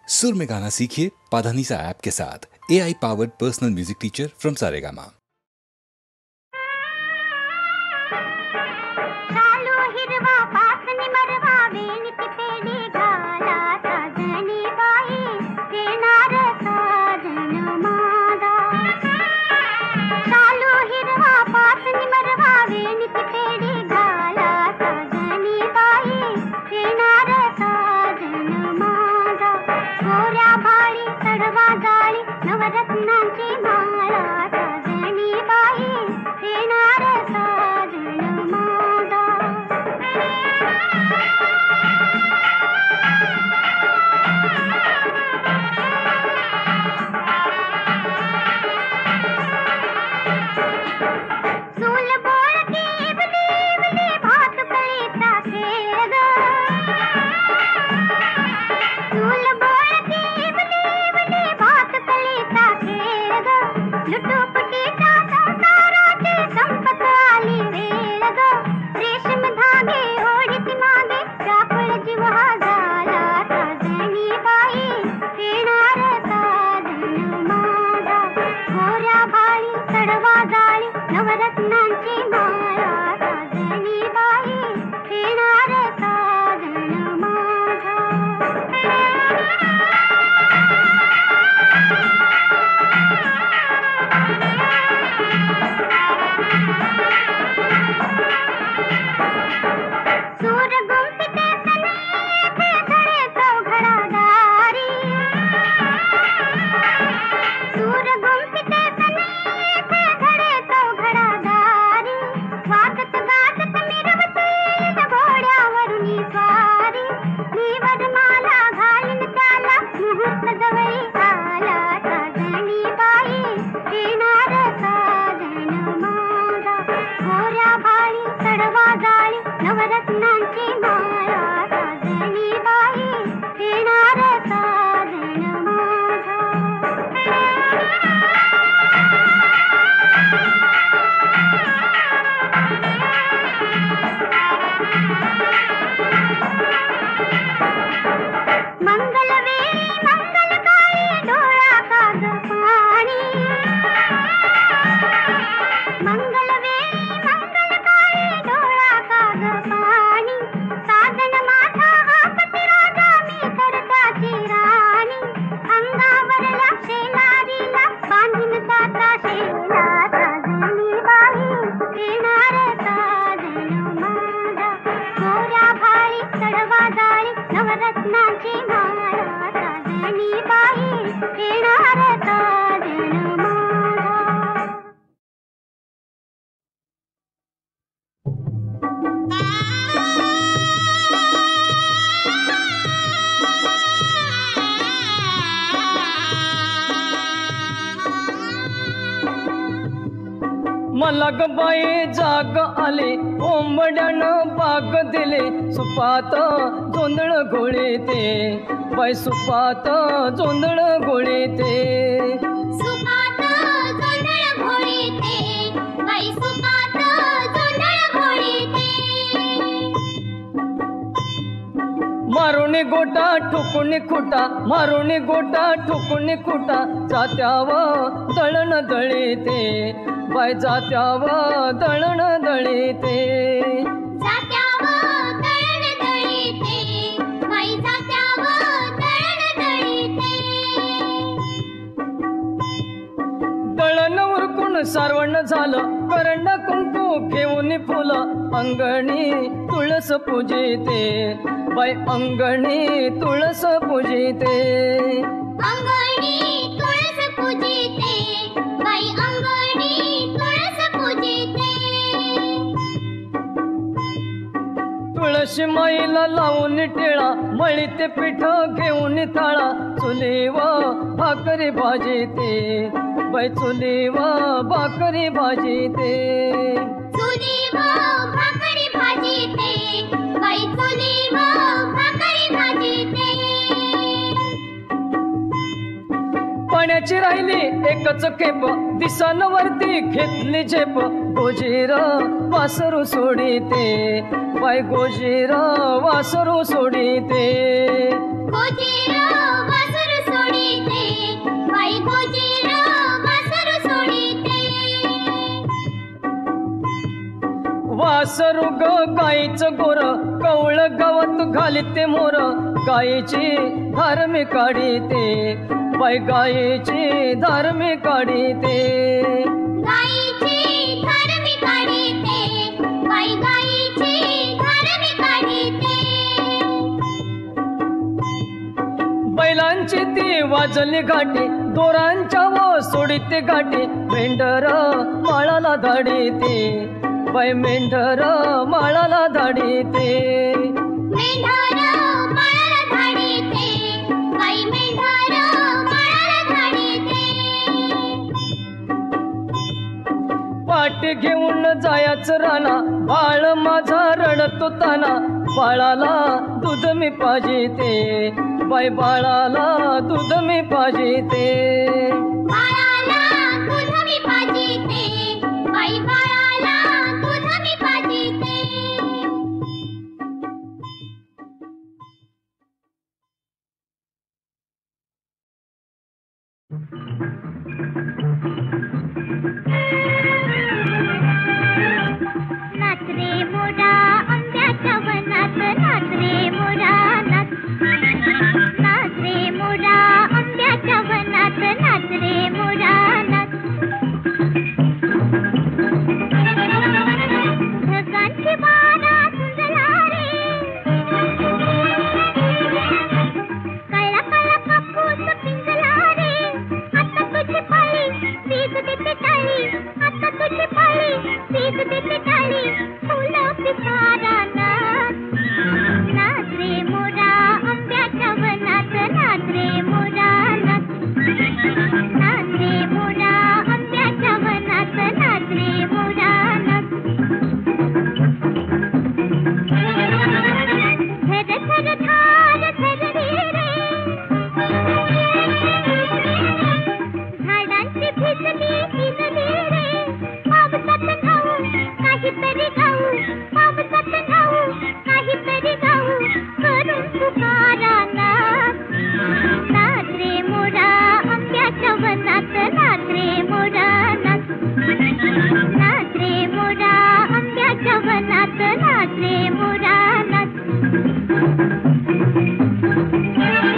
सुर में गाना सीखिए पाधानीसा ऐप के साथ। AI powered personal music teacher from Saregama. मलग बाई जाग आले ओंबड्यानं बाग दिले सुपात जोंधळ घोळीते बाई सुपात जोंधळ घोळीते सुपात जोंधळ घोळीते बाई सुपात जोंधळ घोळीते मारुणी गोटा ठुकुणी खुटा मारुणी गोटा ठुकुणी खुटा जात्याव दळण दळीते बाई जात्याव दळण दळीते जात्याव दळण दळीते बाई जात्याव दळण दळीते दळण उरकून सारवण झालं करंड कुंकू घेऊन फुलं अंगणी तुळस पूजिते बाई अंगणी तुळस पूजिते अंगणी तुळस पूजिते बाई अंगणी तुळस पूजिते तुळशी माईला लावून टिळा मळीते पीठ घेऊन थाळा चुलीव भाकरी भाजीते बाई चुलीव भाकरी भाजीते चुलीव भाकरी भाजीते बाई चुलीव भाकरी भाजीते पाण्याची राहिली एकच खेप दिसान वरती घेतली झेप गोजीर वासरू सोडीते बाई गोजीर वासरू सोडीते गोजीर वासरू वासरू ग गाईचं गोर कवळ गावात घालिते मोर गायीची धार मी काढीते बाई गायीची धार मी काढीते गाईची धार मी काढीते बाई गाईची धार मी काढीते बैलांची ती वाजली घाटी दोरांच्या व सोडीते घाटी मेंढर माळाला धाडीते बाई मेंढर माळाला धाडीते मेंढर माळाला धाडीते बाई मेंढर माळाला धाडीते पाठी घेऊन जायचं राणा बाळ माझा रडतो ताना बाळाला दूध मी पाजिते बाई बाळाला दूध मी पाजिते बाळाला दूध मी पाजिते बाई बाळाला दूध मी पाजिते नाच रे मोरा आंब्याच्या वनात नाच रे मोरा नाच नाच रे मोरा आंब्याच्या वनात नाच रे मोरा नाच ढगांची बारा सुंदला रे कळला कळला कापूस पिंजला रे आता तुझी पाळी पीक देते टाळी आता तुझी पाळी पीक देते टाळी फुलं पिसारा नाच नाच रे मोरा आंब्याच्या वनात नाच रे मोरा नाच नाच रे मोरा आंब्याच्या वनात नाच रे मोरा नाच झर झर धार झरली रे झाडांची भिजली भिजली रे पावसात गाऊ काहीतरी गाऊ पावसात गाऊ काहीतरी गाऊ करून पुकारा नाच नाच रे मोरा आंब्याच्या वनात नाच रे मोरा नाच नाच रे मोरा आंब्याच्या वनात नाच रे मोरा नाच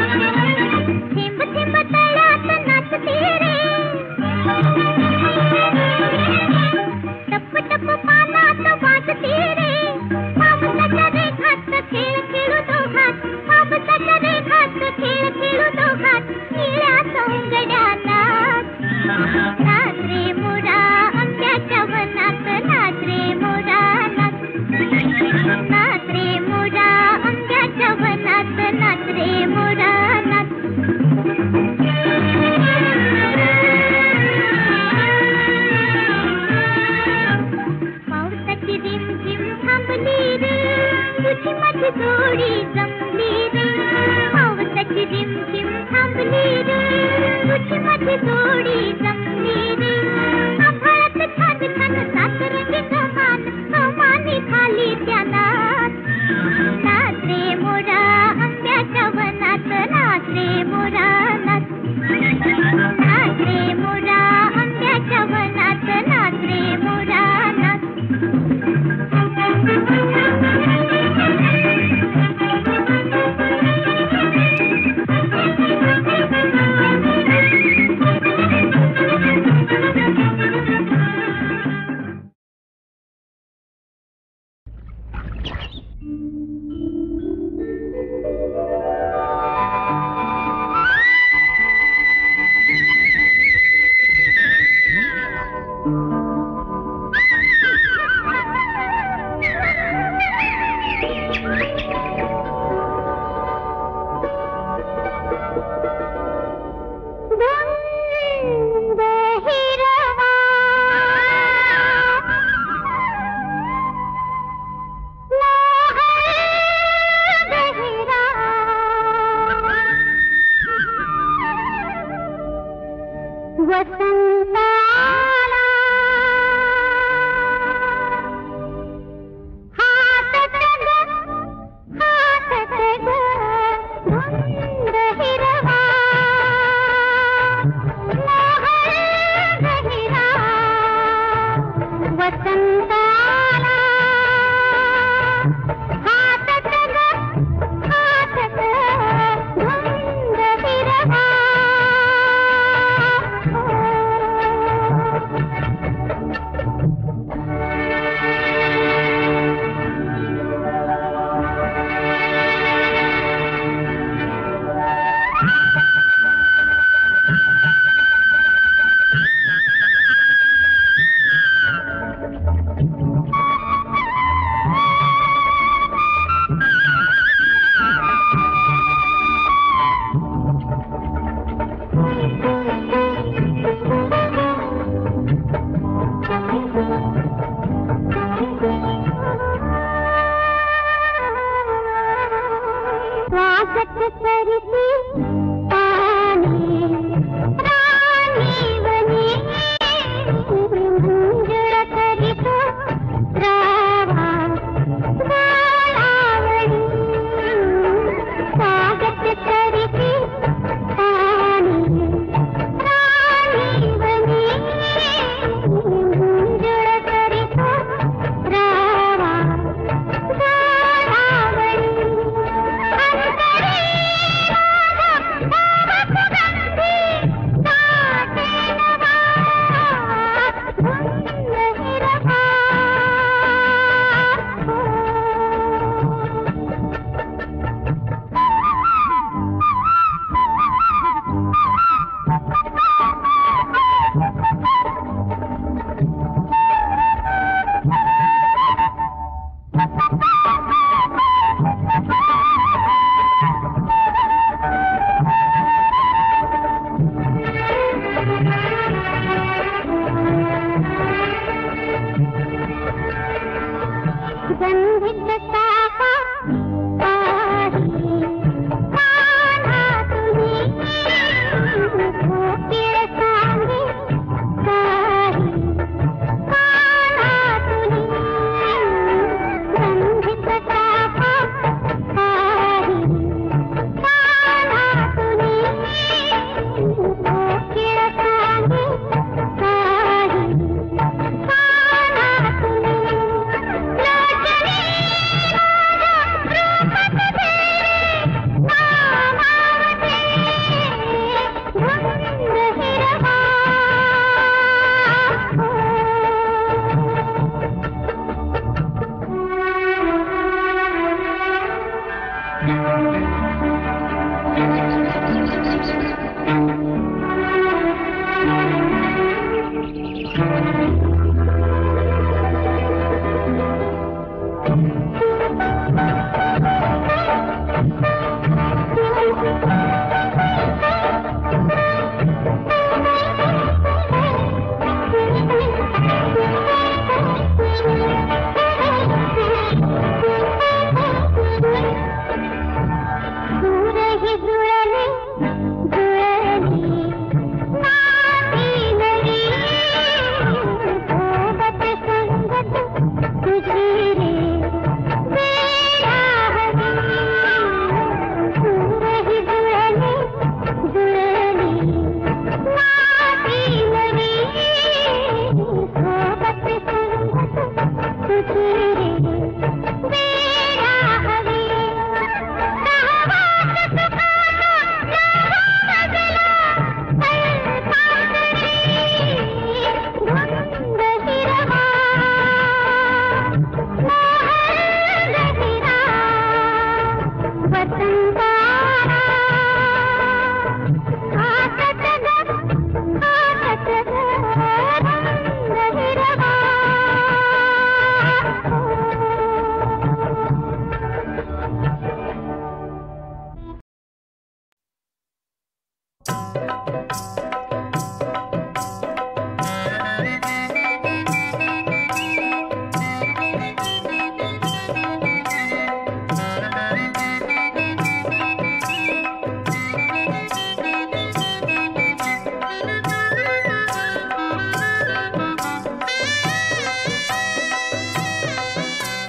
थेंब थेंब तळ्यात नाचते रे टप टप पानात वाजते रे पावसाच्या रेघात खेळ खेळू दोघात पावसाच्या रेघात खेळ खेळू दोघात निळ्या सौंदड्या नाच नाच रे मोरा आंब्याच्या वनात नाच रे मोरा नाच नाच रे मोरा आंब्याच्या वनात नाच रे मोरा नाच पावसाची रिमझिम थांबली रे तुझी माझी जोडी जमली रे पावसाची रिमझिम थांबली रे तुझी माझी जोडी जमली रे आभाळात छान छान सासरंगी कमान कमानी खाली त्या नाच नाच रे मोरा आंब्याच्या वनात नाच रे मोरा नाच नाच रे मोरा आंब्याच्या वनात नाच रे मोरा नाच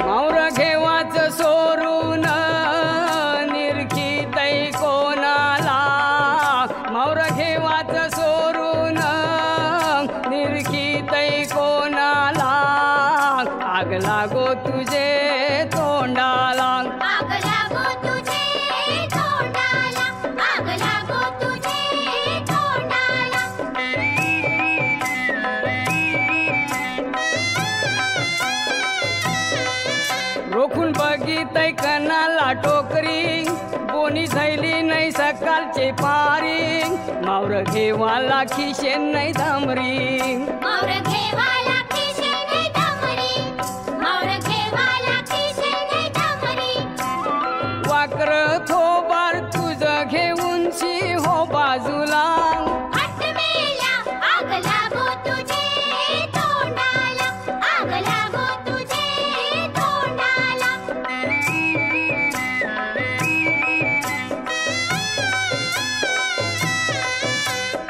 मावर घेवाच सोरून निरखितै कोणाला, मावर घेवाच सोरून निरखितै कोणाला, आग लागो तुझे तोंडाला, आग लागो तुझे तोंडाला, आग लागो तुझे तोंडाला. रोखून बघितय कणाला टोकरी, कोणी झैली नाही सकाळचे पारी, मावर घेवाला खिशेन नाही धामरी, मावर घेवाला खिशे नाही धामरी, मावर घेवाला खिशे नाही धामरी. वाकर थोबार तुझं घेऊनशी हो बाजूला, हट मेल्या आग लागो तुझे तोंडाला, आग लागो तुझे तोंडाला.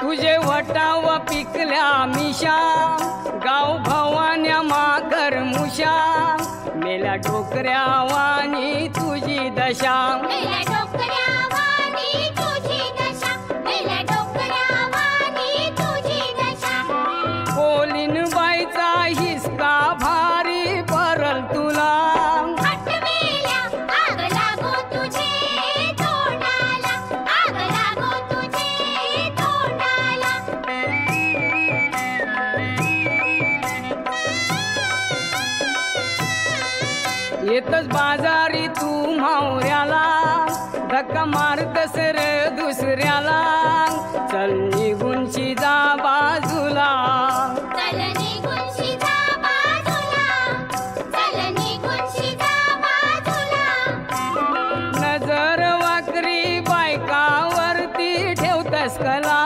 तुझे वटाव पिकल्या मिशा, गाव भवान्या माकर मुशा, मेल्या डोकऱ्या वाणी तुझी दशा, मेल्या डोकऱ्या वाणी तुझी दशा, मेल्या डोकऱ्या वाणी तुझी दशा. कोलीन बाईचा हिसका भारी परल तुला, हट मेल्या आग लागो तुझे तोंडाला, आग लागो तुझे तोंडाला. येतच बाजारी तू मावऱ्याला, धक्का मारतस रे दुसऱ्याला, चल निघूनशी जा बाजूला, चल निघून शिजा बाजूला, चल निघून शिजा बाजूला. नजर वाकरी बायकावरती ठेवतस कला,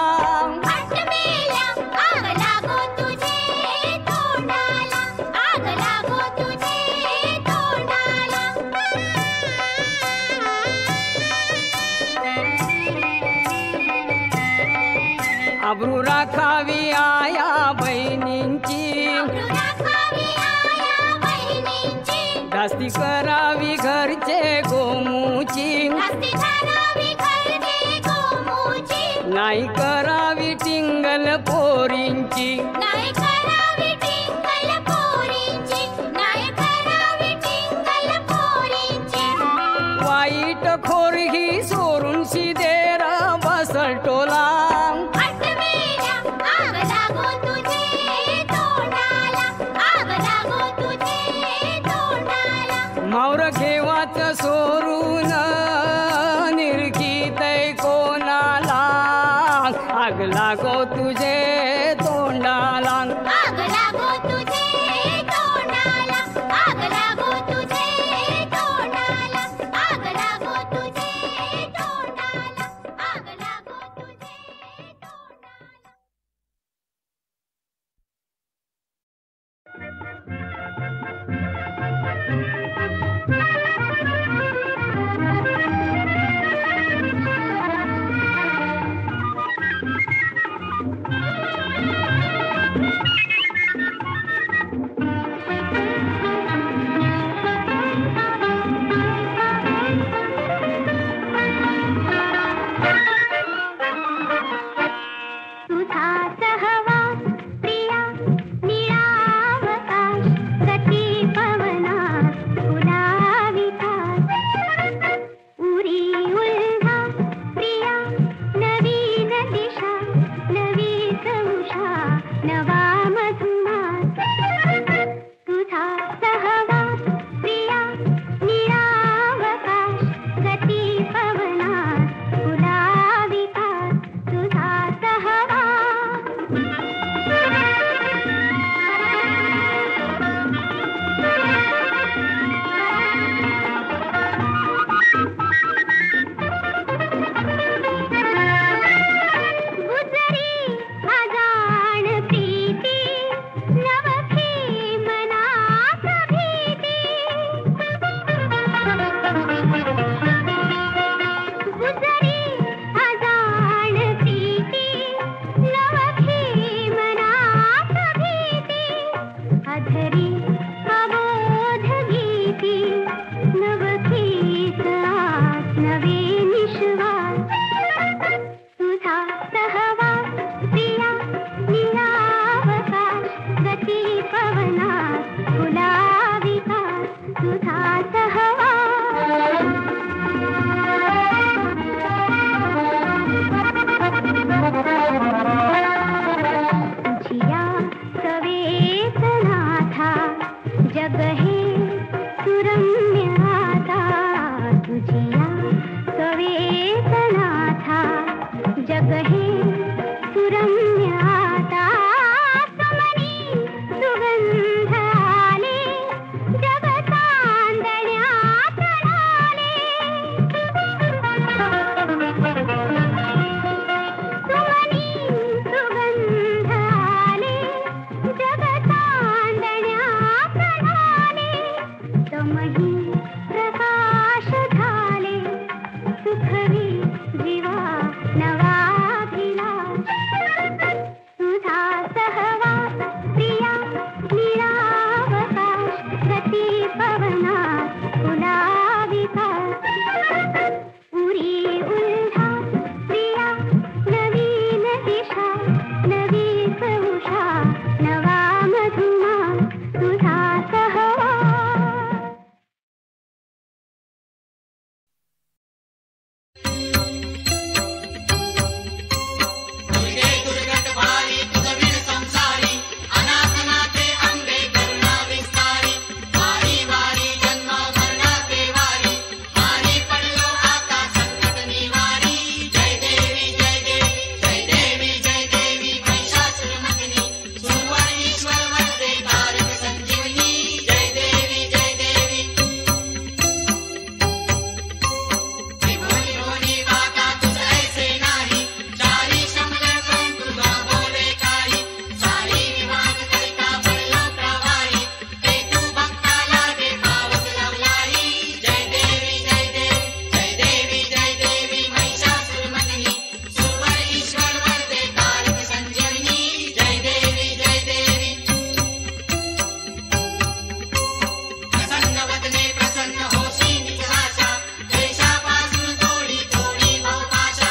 हट मेल्या आग लागो तुझे तोंडाला, आग लागो तुझे तोंडाला. आबरू राखावी आया बहिणींची, आबरू राखावी आया बहिणींची, जास्ती करावी घरचे गोमूची, जास्ती करावी घरचे गोमूची, नाही करावी टिंगल पोरींची, नाही करावी टिंगल पोरींची, नाही करावी टिंगल पोरींची. वाईट खोर ही सोडून शिदेर बसल टोला, हट मेल्या आग लागो तुझे तोंडाला, आग लागो तुझे तोंडाला. मावर घेवाच सोडून निरखितै कोणाला, आग लागो तुझे तोंडाला, आग लागो तुझे तोंडाला, आग लागो तुझे तोंडाला, आग लागो तुझे तोंडाला, आग लागो तुझे तोंडाला. जग हे सुरम्याता समनी सुगंध आले जग चांदण्यात रडाले सुमनी सुगंध आले जग चांदण्यात रडाले तमही प्रकाश झाले सुखवी जीवा नवा भिलाष तुझा सहवास प्रिया निरावकाश गती पवनात फुला विकास पुरी उल्हास प्रिया नवीन दिशा नवीच उषा नवा मधुमा तुझा सहवास दुर्गे दुर्गट भारी तुझवीर संसारी अनाथनाथे अंबे करुणा विस्तारी वारी वारी जन्म मरणाचे वारी वारी पडलो आता संकट निवारी जय देवी जय देवी जय देवी जय देवी महिषासुरमर्दिनी सुरवर ईश्वर वरदे तारक संजीवनी जय देवी जय देवी त्रिभुवनी भुवनी वाटा तुझ ऐसे नाही चारी शंभर पण तुझा बोले काही सारी विभाग करिता पडलो प्रवाही ते तू भक्ताला दे पावस लावलाई जय देवी जय देवी जय देवी जय देवी महिषासुरमर्दिनी सुरवर ईश्वर वरदे तारक संजीवनी जय देवी जय देवी प्रसन्न वदने प्रसन्न होशी निराशा देशापासून थोडी थोडी भवपाशा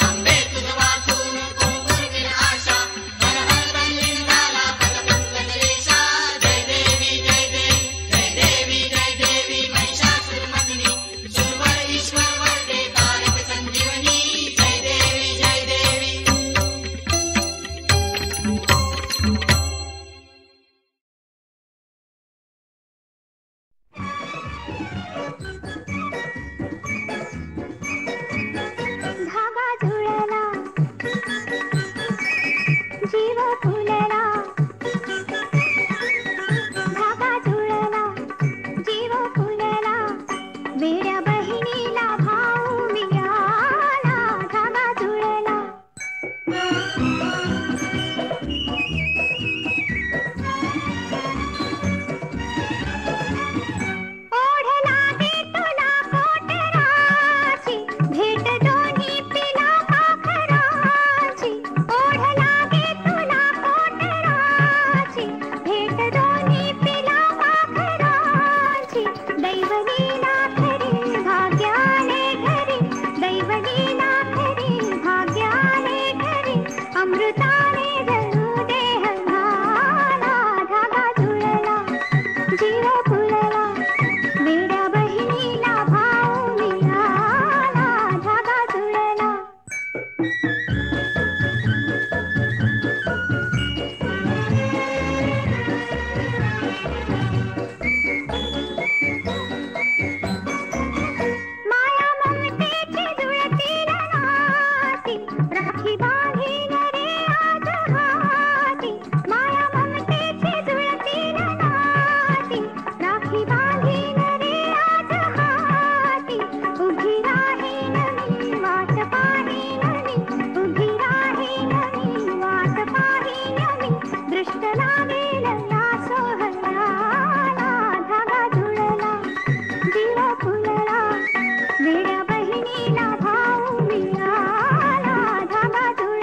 अंबे तुझ वाचून कुंकुरतील आशा मनहर बनली झाला पदपंकज रेषा जय देवी जय देवी जय देवी जय देवी महिषासुरमर्दिनी सुरवर ईश्वर वरदे तारक संजीवनी जय देवी जय देवी धागा जुळला जीव फुलला धागा जुळला जीव फुलला वेड्या बहिणीला भाऊ मिळाला धागा जुळला ओढ लागे तुला कोटराची भेट दोन्ही पिला पाखराची ओढ लागे तुला कोटराची भेट दोन्ही पिला पाखराची दैवलीला खरी भाग्याने घरी दैवलीला खरी भाग्याने घरी अमृताने जणू देह झाला धागा जुळला जीव फुलला वेड्या बहिणीला भाऊ मिळाला धागा जुळला माया ममतेची जुळतील नाती राखी बांधीन रे आज हाती माया ममतेची जुळतील नाती राखी बांधीन रे आज हाती उभी राहीन मी वाट पाहीन मी उभी राहीन मी वाट पाहीन मी दृष्ट लागेल या सोहळ्याला धागा जुळला जीव फुलला वेड्या बहिणीला भाऊ मिळाला धागा जुळला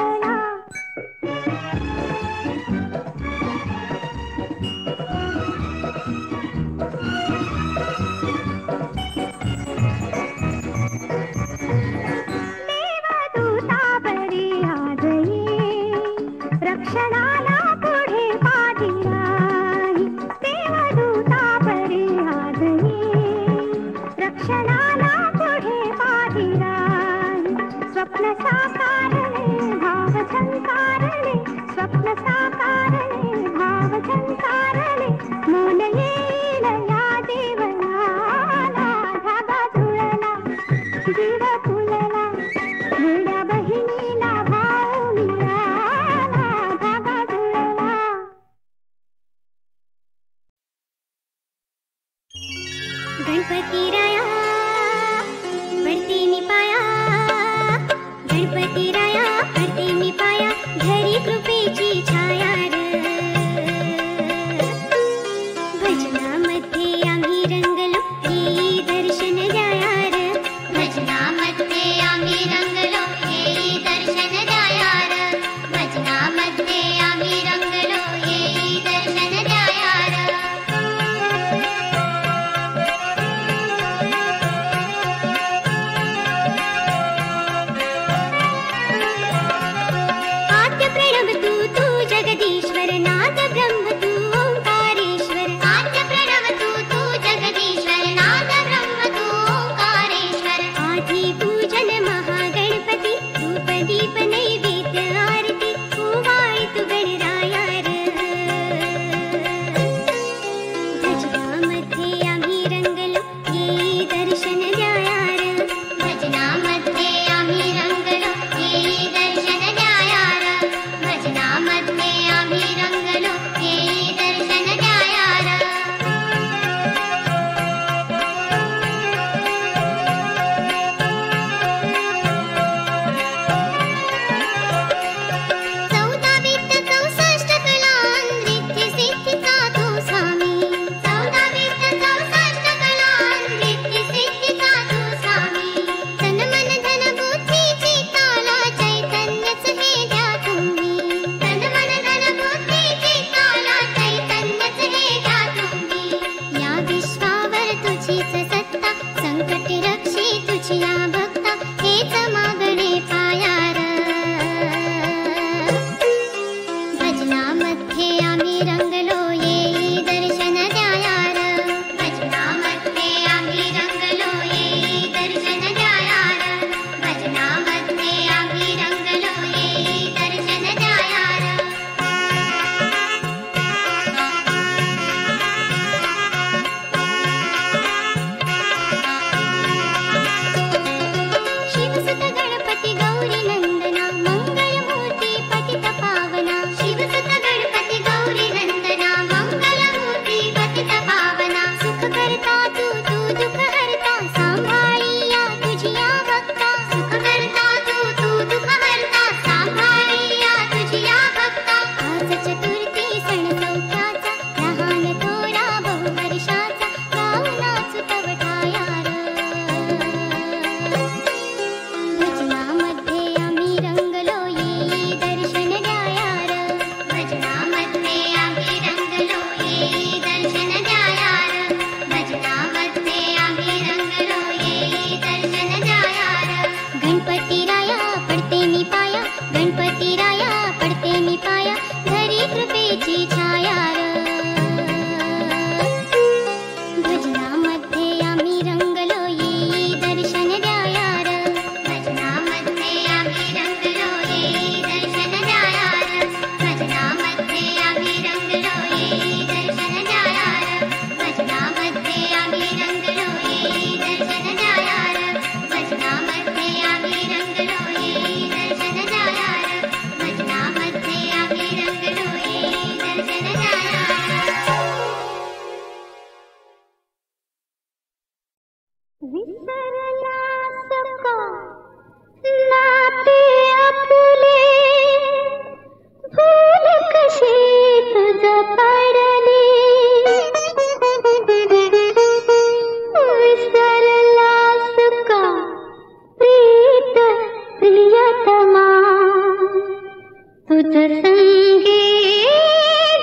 तुझ संगे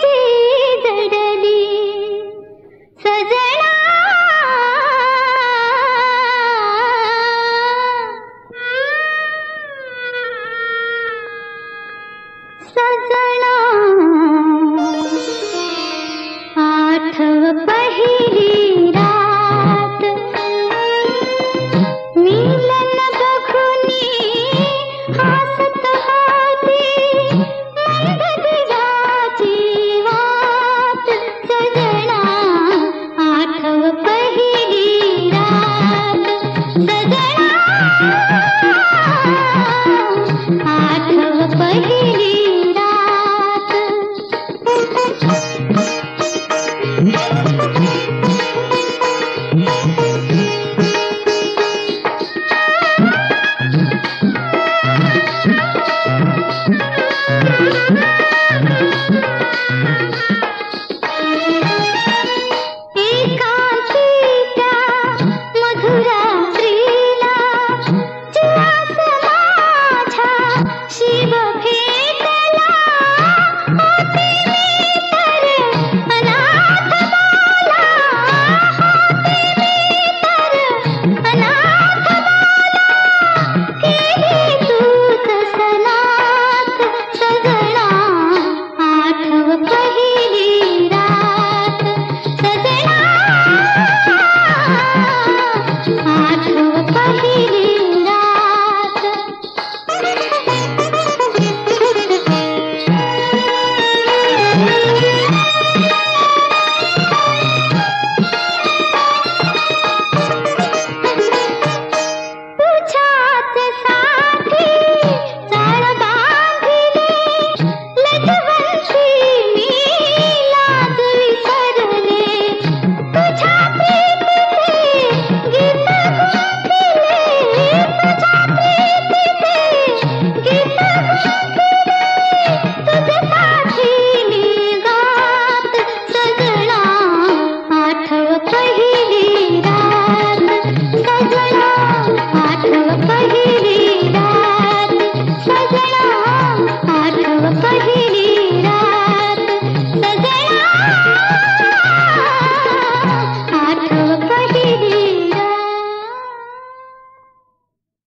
जी जडली सजना सजना आठव पहिली रात मिलन बघुनी हासत होती मंद दिव्याची वाट सजना आठव पहिली रात सजना आठव पहिली